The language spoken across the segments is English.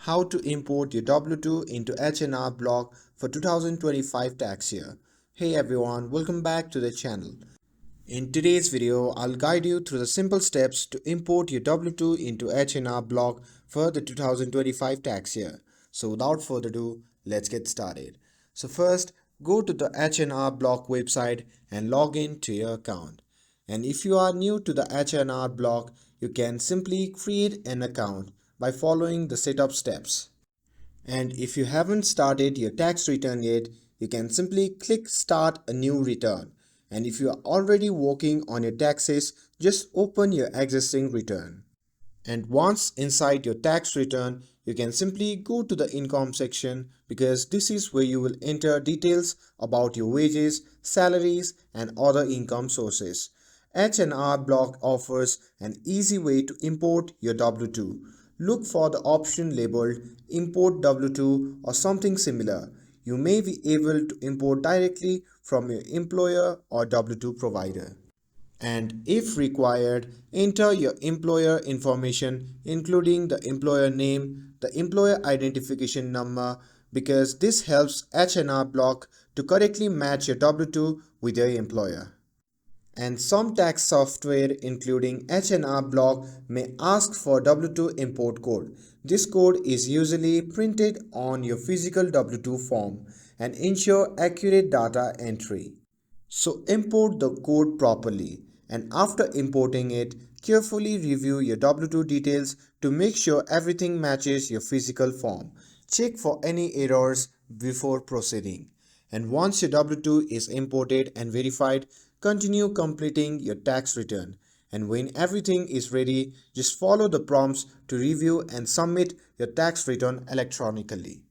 How to import your W-2 into H&R Block for 2025 tax year. Hey everyone, welcome back to the channel. In today's video, I'll guide you through the simple steps to import your W-2 into H&R Block for the 2025 tax year. So without further ado, let's get started. So first, go to the H&R Block website and log in to your account. And if you are new to the H&R Block, you can simply create an account by following the setup steps. And if you haven't started your tax return yet, you can simply click Start a new return. And if you are already working on your taxes, just open your existing return. And once inside your tax return, you can simply go to the income section because this is where you will enter details about your wages, salaries, and other income sources. H&R Block offers an easy way to import your W-2. Look for the option labeled Import W-2 or something similar. You may be able to import directly from your employer or W-2 provider. And if required, enter your employer information including the employer name, the employer identification number because this helps H&R Block to correctly match your W-2 with your employer. And some tax software including H&R Block may ask for W-2 import code. This code is usually printed on your physical W-2 form and ensure accurate data entry. So import the code properly and after importing it, carefully review your W-2 details to make sure everything matches your physical form. Check for any errors before proceeding. And once your W-2 is imported and verified, continue completing your tax return. And when everything is ready, just follow the prompts to review and submit your tax return electronically.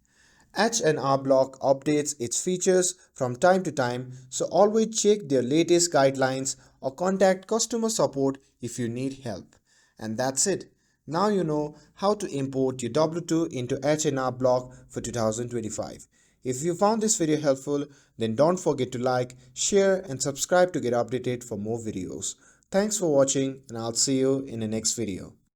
H&R Block updates its features from time to time, so always check their latest guidelines or contact customer support if you need help. And that's it. Now you know how to import your W-2 into H&R Block for 2025. If you found this video helpful, then don't forget to like, share and subscribe to get updated for more videos. Thanks for watching and I'll see you in the next video.